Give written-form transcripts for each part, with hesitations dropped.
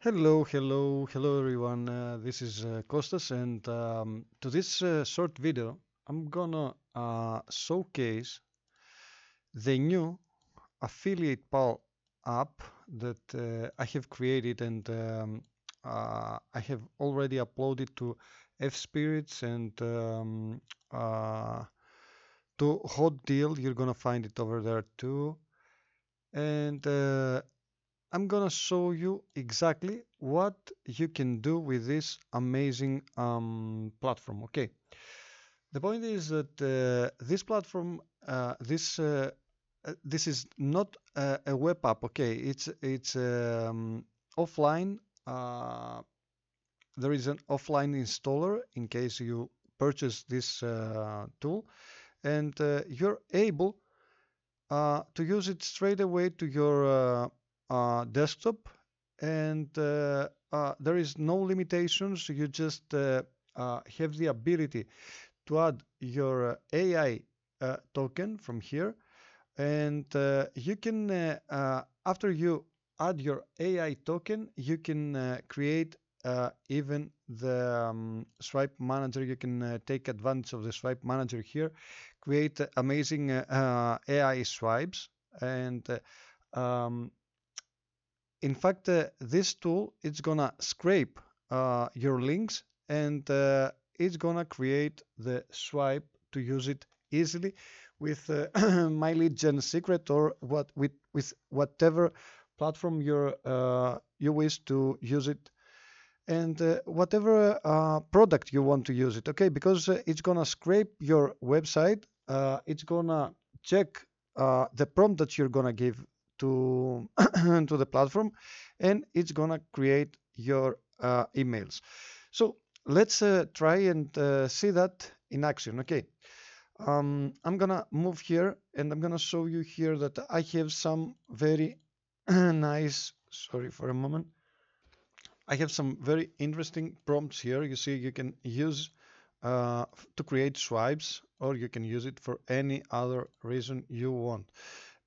Hello everyone. This is Kostas, and to this short video, I'm gonna showcase the new affiliate pal app that I have created, and I have already uploaded to F-Spirits and uh, to Hot Deal. You're gonna find it over there too, and I'm gonna show you exactly what you can do with this amazing platform. Okay, the point is that this platform, this is not a web app. Okay, it's offline. Uh, there is an offline installer in case you purchase this tool, and you're able to use it straight away to your desktop, and there is no limitations. You just have the ability to add your AI token from here, and you can after you add your AI token, you can create even the swipe manager. You can take advantage of the swipe manager here, create amazing AI swipes, and in fact, this tool it's gonna scrape your links, and it's gonna create the swipe to use it easily with my lead gen secret, or with whatever platform you wish to use it, and whatever product you want to use it. Okay, because it's gonna scrape your website. It's gonna check the prompt that you're gonna give to to the platform, and it's gonna create your emails. So let's try and see that in action. Okay, I'm gonna move here, and I'm gonna show you here that I have some very nice. Sorry for a moment. I have some very interesting prompts here. You see, you can use to create swipes, or you can use it for any other reason you want.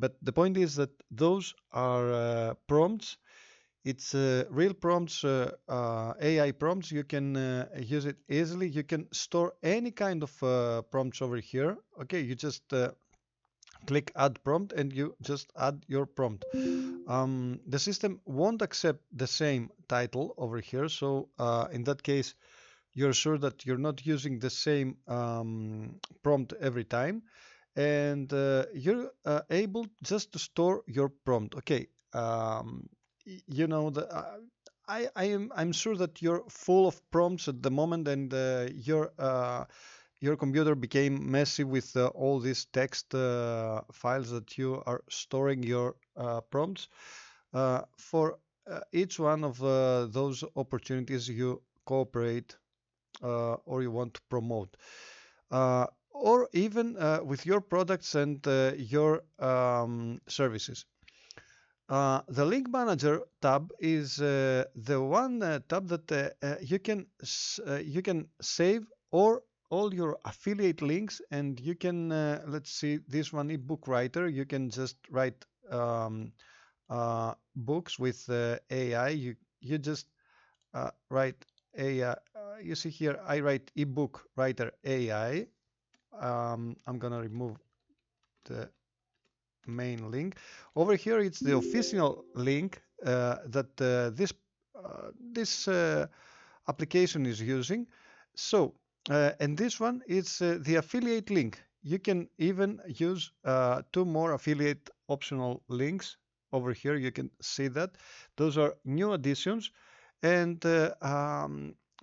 But the point is that those are prompts. It's real prompts, AI prompts. You can use it easily. You can store any kind of prompts over here. Okay, you just click add prompt, and you just add your prompt. The system won't accept the same title over here, so in that case you're sure that you're not using the same prompt every time, and you're able just to store your prompt. Okay, you know the I'm sure that you're full of prompts at the moment, and your computer became messy with all these text files that you are storing your prompts. For each one of those opportunities you cooperate or you want to promote, or even with your products and your services. The link manager tab is the one tab that you can save or all your affiliate links, and you can let's see this one, ebook writer. You can just write books with AI. You just write AI. You see here, I write ebook writer AI. I'm gonna remove the main link. Over here, it's the official link that this application is using. So, and this one is the affiliate link. You can even use two more affiliate optional links over here. You can see that those are new additions, and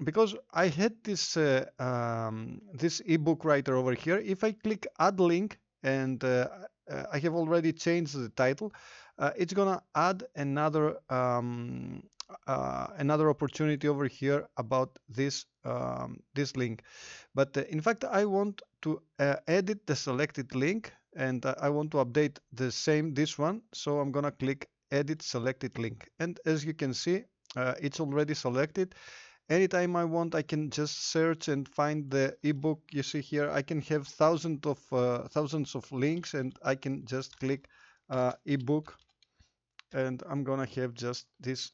because I had this ebook writer over here, if I click add link, and I have already changed the title, it's gonna add another opportunity over here about this link. But in fact, I want to edit the selected link, and I want to update this one. So I'm gonna click edit selected link, and as you can see, it's already selected. Anytime I want, I can just search and find the ebook. You see here, I can have thousands of links, and I can just click ebook, and I'm gonna have just this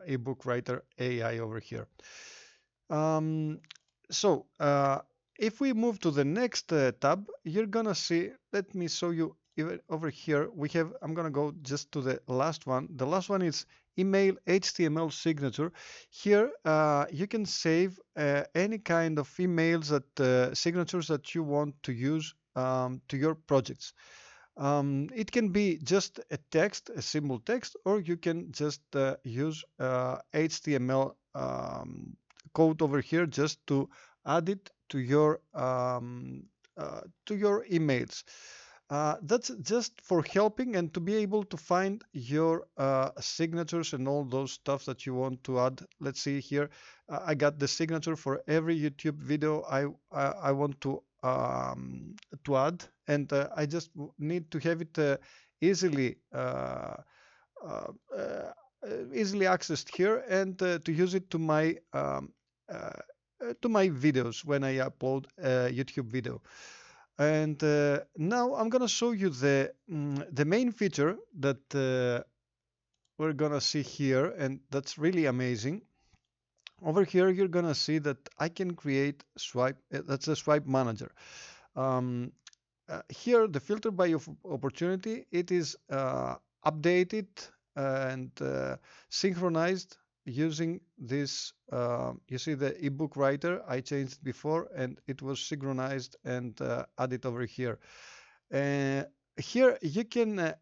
ebook writer AI over here. Um, so if we move to the next tab, you're gonna see, let me show you even over here. I'm gonna go just to the last one. The last one is email HTML signature. Here you can save any kind of emails signatures that you want to use to your projects. It can be just a text, a simple text, or you can just use HTML code over here just to add it to your emails. That's just for helping and to be able to find your signatures and all those stuff that you want to add. Let's see here. I got the signature for every YouTube video I want to add, and I just need to have it uh, uh, easily accessed here and to use it uh, to my videos when I upload a YouTube video. And now I'm gonna show you the main feature that we're gonna see here, and that's really amazing. Over here, you're gonna see that I can create swipe. That's a swipe manager. Um, Here, the filter by opportunity, it is updated and synchronized using this. You see the ebook writer, I changed before, and it was synchronized and added over here. Uh, Here you can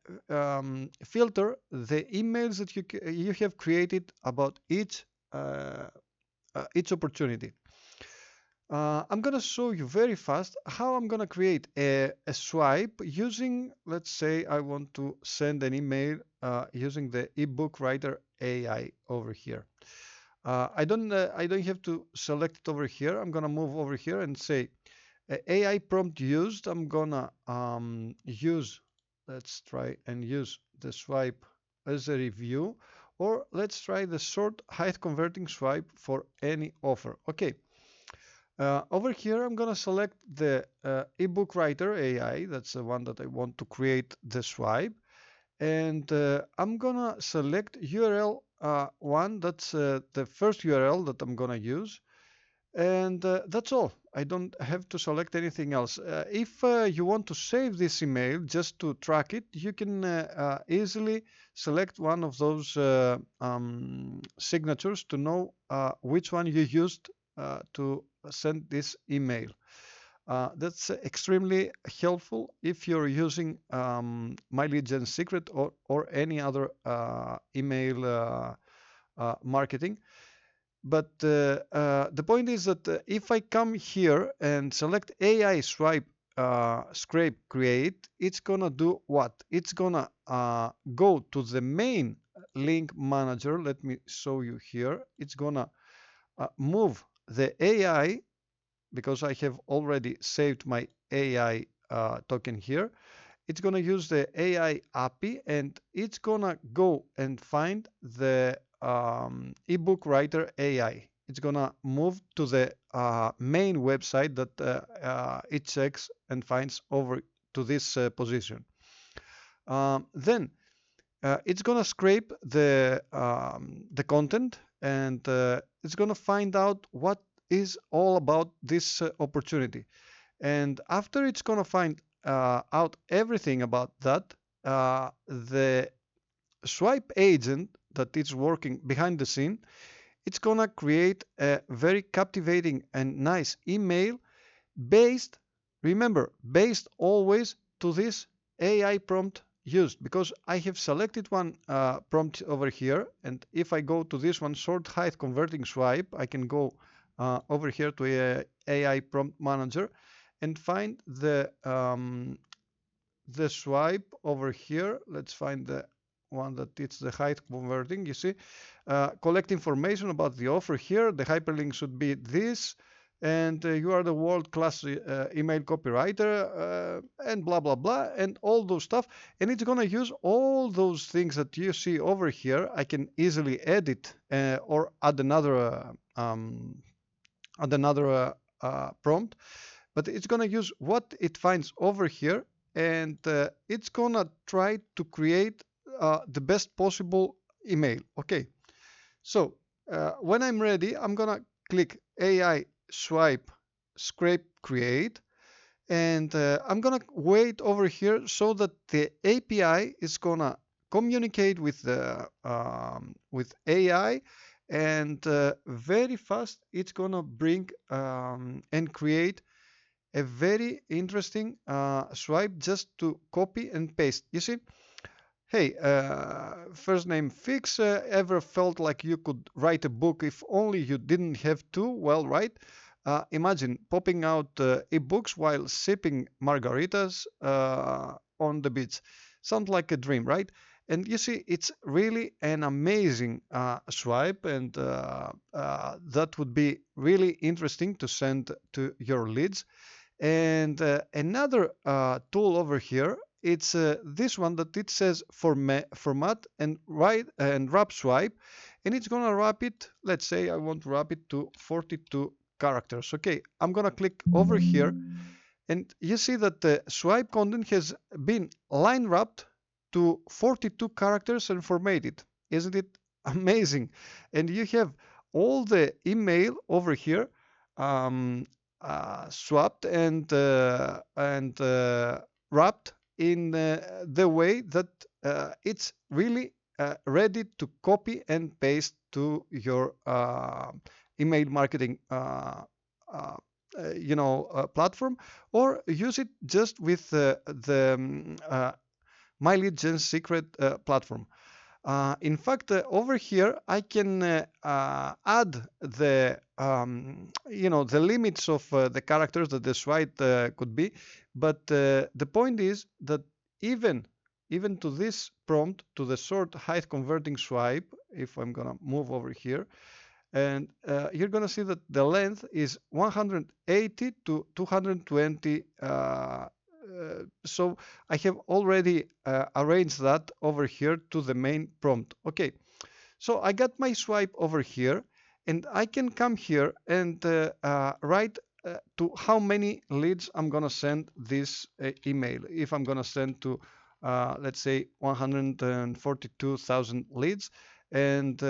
filter the emails that you have created about each opportunity. I'm gonna show you very fast how I'm gonna create a swipe using, let's say I want to send an email using the ebook writer AI over here. I don't have to select it over here. I'm gonna move over here and say AI prompt used. I'm gonna let's try and use the swipe as a review, or let's try the short height converting swipe for any offer. Okay. Over here, I'm going to select the ebook writer AI. That's the one that I want to create the swipe. And I'm going to select URL one. That's the first URL that I'm going to use. And that's all. I don't have to select anything else. If you want to save this email just to track it, you can easily select one of those signatures to know which one you used to send this email. That's extremely helpful if you're using My Lead Gen Secret or any other email marketing. But the point is that if I come here and select AI swipe scrape create, it's gonna do what? It's gonna go to the main link manager. Let me show you here. It's gonna move the AI, because I have already saved my AI token here. It's gonna use the AI API and it's gonna go and find the ebook writer AI. It's gonna move to the main website that it checks and finds over to this position. Then it's gonna scrape the content and it's gonna find out what is all about this opportunity. And after it's gonna find out everything about that, the swipe agent that is working behind the scene, it's gonna create a very captivating and nice email based, remember, based always to this AI prompt used, because I have selected one prompt over here, and if I go to this one, short height converting swipe, I can go over here to AI prompt manager and find the swipe over here. Let's find the one that it's the height converting. You see, collect information about the offer here. The hyperlink should be this, and you are the world-class email copywriter, and blah blah blah, and all those stuff. And it's gonna use all those things that you see over here. I can easily edit or add another prompt, but it's gonna use what it finds over here, and it's gonna try to create the best possible email. Okay, So when I'm ready, I'm gonna click AI swipe scrape create, and I'm gonna wait over here so that the API is gonna communicate with AI, and very fast it's gonna bring and create a very interesting swipe just to copy and paste. You see, hey, first name Fix, ever felt like you could write a book if only you didn't have to? Well, right. Imagine popping out ebooks while sipping margaritas on the beach. Sounds like a dream, right? And you see, it's really an amazing swipe, and that would be really interesting to send to your leads. And another tool over here, it's this one that it says format and write and wrap swipe, and it's gonna wrap it. Let's say I want to wrap it to 42 characters. Okay, I'm gonna click over here, and you see that the swipe content has been line wrapped to 42 characters and formatted. Isn't it amazing? And you have all the email over here, um, swapped and wrapped in the way that it's really ready to copy and paste to your email marketing uh, platform, or use it just with the My Lead Gen Secret platform. In fact, over here I can add the limits of the characters that the swipe could be, but the point is that even even to this prompt, to the short height converting swipe, if I'm gonna move over here, and you're going to see that the length is 180 to 220. So I have already arranged that over here to the main prompt. Okay, so I got my swipe over here, and I can come here and write to how many leads I'm going to send this email. If I'm going to send to, let's say, 142,000 leads, and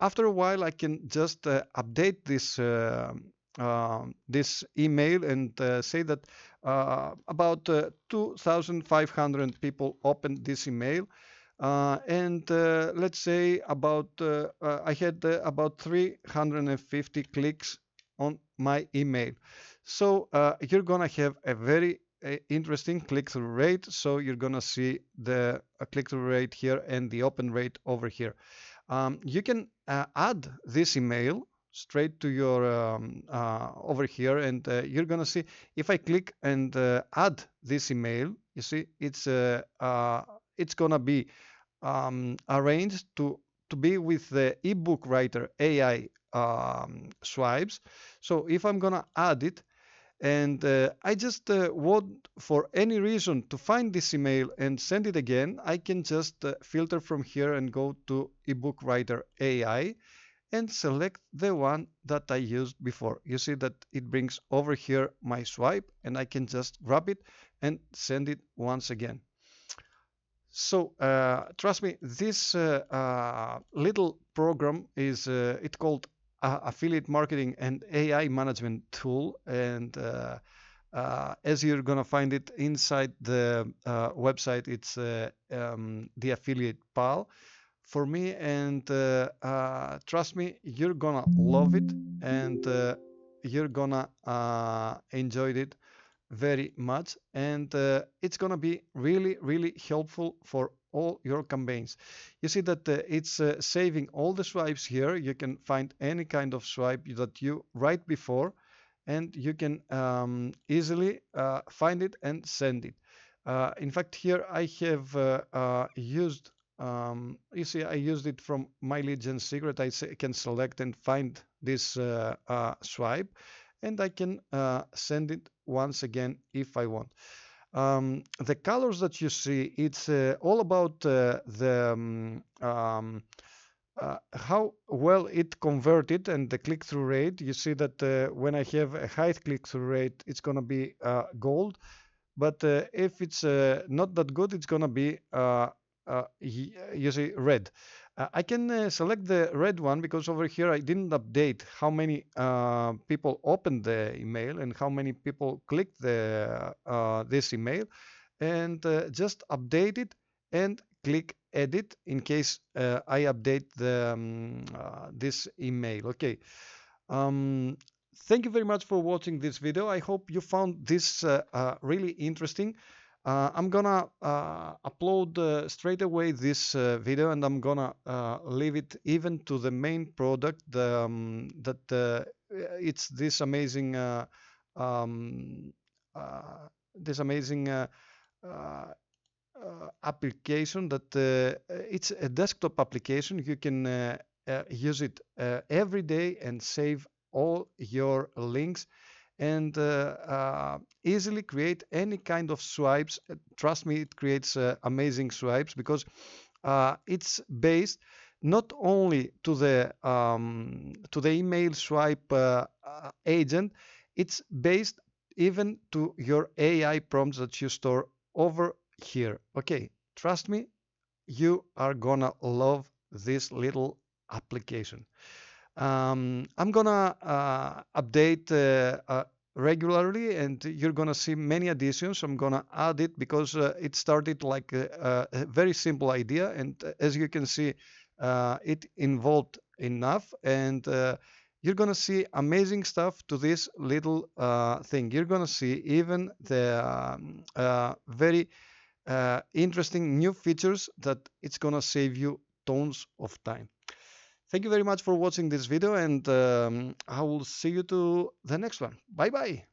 after a while I can just update this email and say that about 2,500 people opened this email, and let's say I had about 350 clicks on my email. So you're gonna have a very interesting click-through rate. So you're gonna see the click-through rate here and the open rate over here. You can add this email straight to your over here, and you're gonna see if I click and add this email, you see it's gonna be arranged to be with the ebook writer AI swipes. So if I'm gonna add it, and I just want for any reason to find this email and send it again, I can just filter from here and go to ebook writer AI and select the one that I used before. You see that it brings over here my swipe, and I can just grab it and send it once again. So trust me, this little program is it's called affiliate marketing and AI management tool, and as you're gonna find it inside the website, it's the affiliate pal for me, and trust me, you're gonna love it, and you're gonna enjoy it very much, and it's going to be really really helpful for all your campaigns. You see that it's saving all the swipes here. You can find any kind of swipe that you write before, and you can easily find it and send it. In fact, here I have used you see I used it from My Lead Gen Secret. Can select and find this swipe, and I can send it once again if I want. The colors that you see, it's all about how well it converted and the click-through rate. You see that when I have a high click-through rate, it's going to be gold. But if it's not that good, it's going to be, you see, red. I can select the red one because over here I didn't update how many people opened the email and how many people clicked this email, and just update it and click edit in case I update this email. Okay. Um, Thank you very much for watching this video. I hope you found this really interesting. I'm gonna upload straight away this video, and I'm gonna leave it even to the main product, that it's um, uh, this amazing uh, application that it's a desktop application. You can use it every day and save all your links, and easily create any kind of swipes. Trust me, it creates amazing swipes because it's based not only to the email swipe agent, it's based even to your AI prompts that you store over here. Okay, trust me, you are gonna love this little application. I'm gonna update regularly, and you're gonna see many additions. I'm gonna add it because it started like a very simple idea, and as you can see, it involved enough, and you're gonna see amazing stuff to this little thing. You're gonna see even the very interesting new features that it's gonna save you tons of time. Thank you very much for watching this video, and I will see you to the next one. Bye bye.